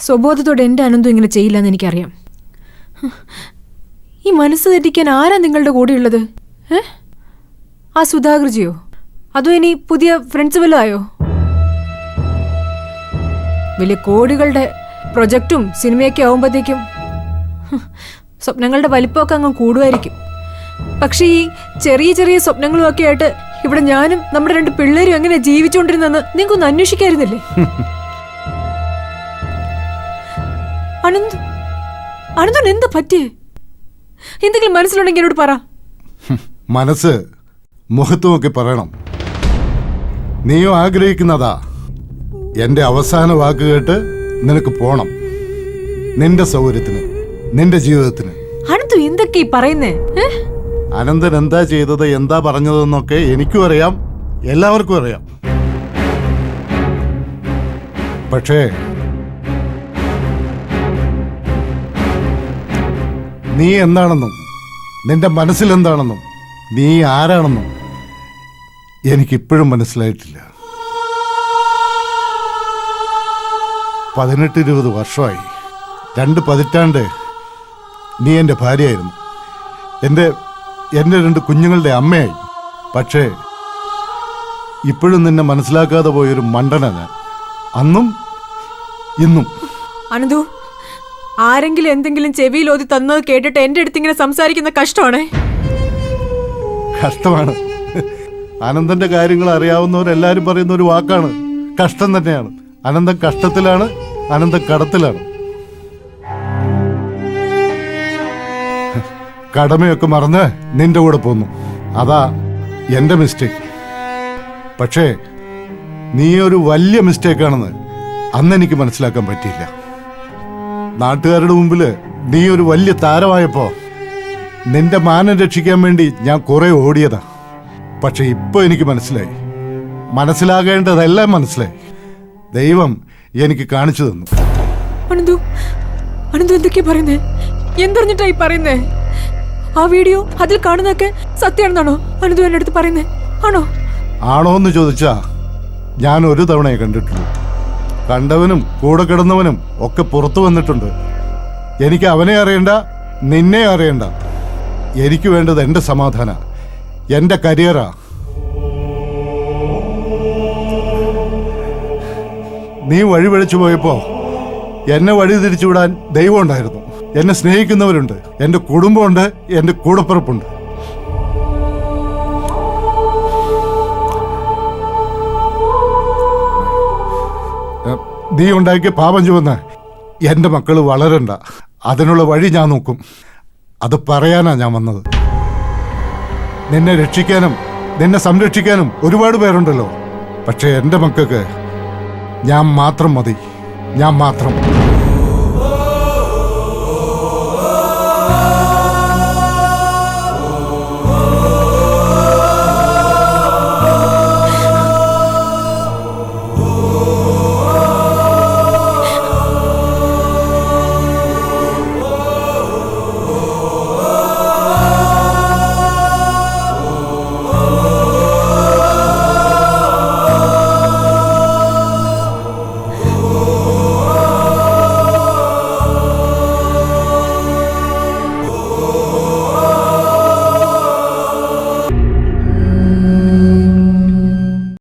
സ്വബോധത്തോടെ എൻ്റെ അനന്തും ഇങ്ങനെ ചെയ്യില്ലെന്ന് എനിക്കറിയാം. ഈ മനസ്സ് തെറ്റിക്കാൻ ആരാ നിങ്ങളുടെ കൂടെയുള്ളത്? ആ സുധാകർജിയോ? അതോ ഇനി പുതിയ ഫ്രണ്ട്സ് വല്ലതും ആയോ? വലിയ കോടികളുടെ പ്രൊജക്റ്റും സിനിമയൊക്കെ ആവുമ്പോഴത്തേക്കും സ്വപ്നങ്ങളുടെ വലിപ്പമൊക്കെ അങ്ങ് കൂടുമായിരിക്കും. പക്ഷെ ഈ ചെറിയ ചെറിയ സ്വപ്നങ്ങളും ഒക്കെ ആയിട്ട് ഇവിടെ ഞാനും നമ്മുടെ 2 പിള്ളേരും എങ്ങനെ ജീവിച്ചുകൊണ്ടിരുന്നെന്ന് നിങ്ങൾക്കൊന്ന് അന്വേഷിക്കായിരുന്നില്ലേ? അനന്തൻ എന്താ പറ്റിയേ? എന്തെങ്കിലും മനസ്സിലുണ്ടെങ്കിൽ എന്നോട് പറ. മനസ്സ് മുഖത്ത് നോക്കി പറയണം. നീയോ ആഗ്രഹിക്കുന്നതാ എന്റെ അവസാന വാക്ക് കേട്ട് നിനക്ക് പോണം. നിന്റെ സൗകര്യത്തിന്, നിന്റെ ജീവിതത്തിന്. അനന്തു എന്തൊക്കെ പറയുന്നേ? അനന്തൻ എന്താ ചെയ്തത്, എന്താ പറഞ്ഞതെന്നൊക്കെ എനിക്കും അറിയാം, എല്ലാവർക്കും അറിയാം. പക്ഷേ നീ എന്താണെന്നും നിന്റെ മനസ്സിലെന്താണെന്നും നീ ആരാണെന്നും എനിക്കിപ്പോഴും മനസ്സിലായിട്ടില്ല. 18-20 വർഷമായി, 2 പതിറ്റാണ്ട് നീ എൻ്റെ ഭാര്യയായിരുന്നു, എൻ്റെ 2 കുഞ്ഞുങ്ങളുടെ അമ്മയായി. പക്ഷേ ഇപ്പോഴും നിന്നെ മനസ്സിലാക്കാതെ പോയൊരു മണ്ടനാ ഞാൻ, അന്നും ഇന്നും. അനന്തു, ആരെങ്കിലും എന്തെങ്കിലും ചെവിയിലോതി തന്നത് കേട്ടിട്ട് എൻ്റെ അടുത്ത് ഇങ്ങനെ സംസാരിക്കുന്ന കഷ്ടമാണേ. കഷ്ടമാണ്. അനന്തന്റെ കാര്യങ്ങൾ അറിയാവുന്നവരെല്ലാരും പറയുന്ന ഒരു വാക്കാണ്, കഷ്ടം തന്നെയാണ്. അനന്തൻ കഷ്ടത്തിലാണ്, അനന്തൻ കടത്തിലാണ്. കടമയൊക്കെ മറന്ന് നിന്റെ കൂടെ പോന്നു. അതാ എന്റെ മിസ്റ്റേക്ക്. പക്ഷേ നീ ഒരു വലിയ മിസ്റ്റേക്കാണെന്ന് അന്ന് എനിക്ക് മനസ്സിലാക്കാൻ പറ്റിയില്ല. നാട്ടുകാരുടെ മുമ്പിൽ നീ ഒരു വലിയ താരമായപ്പോ നിന്റെ മാനം രക്ഷിക്കാൻ വേണ്ടി ഞാൻ കുറെ ഓടിയതാ. പക്ഷെ ഇപ്പൊ എനിക്ക് മനസ്സിലായി, മനസ്സിലാകേണ്ടതെല്ലാം മനസ്സിലായി. ദൈവം എനിക്ക് കാണിച്ചു തന്നു. അനന്തു, അനന്തു എന്തൊക്കെയാ പറയുന്നേ? എന്തറിഞ്ഞിട്ടായി പറയുന്നേ? ആ വീഡിയോ അതിൽ കാണുന്നതൊക്കെ സത്യമാണെന്നാണോ അനന്തു എന്റെ അടുത്ത് പറയുന്നേ? ആണോ? ആണോന്ന് ചോദിച്ചാ ഞാൻ ഒരു തവണയെ കണ്ടിട്ടുള്ളൂ. കണ്ടവനും കൂടെ കിടന്നവനും ഒക്കെ പുറത്തു വന്നിട്ടുണ്ട്. എനിക്ക് അവനെ അറിയണ്ട, നിന്നെ അറിയണ്ട. എനിക്ക് വേണ്ടത് എന്റെ സമാധാന, എന്റെ കരിയറാ. നീ വഴിപിഴച്ചു പോയപ്പോ എന്നെ വഴി തിരിച്ചുവിടാൻ ദൈവം ഉണ്ടായിരുന്നു. എന്നെ സ്നേഹിക്കുന്നവരുണ്ട്, എന്റെ കുടുംബമുണ്ട്, എന്റെ കൂടപ്പിറപ്പുണ്ട്. നീ ഉണ്ടാക്കിയ പാപം ചുവന്ന് എന്റെ മക്കള് വളരണ്ട, അതിനുള്ള വഴി ഞാൻ നോക്കും. അത് പറയാനാ ഞാൻ വന്നത്. നിന്നെ രക്ഷിക്കാനും നിന്നെ സംരക്ഷിക്കാനും ഒരുപാട് പേരുണ്ടല്ലോ. പക്ഷെ എന്റെ മക്കൾക്ക് ഞാൻ മാത്രം മതി, ഞാൻ മാത്രം.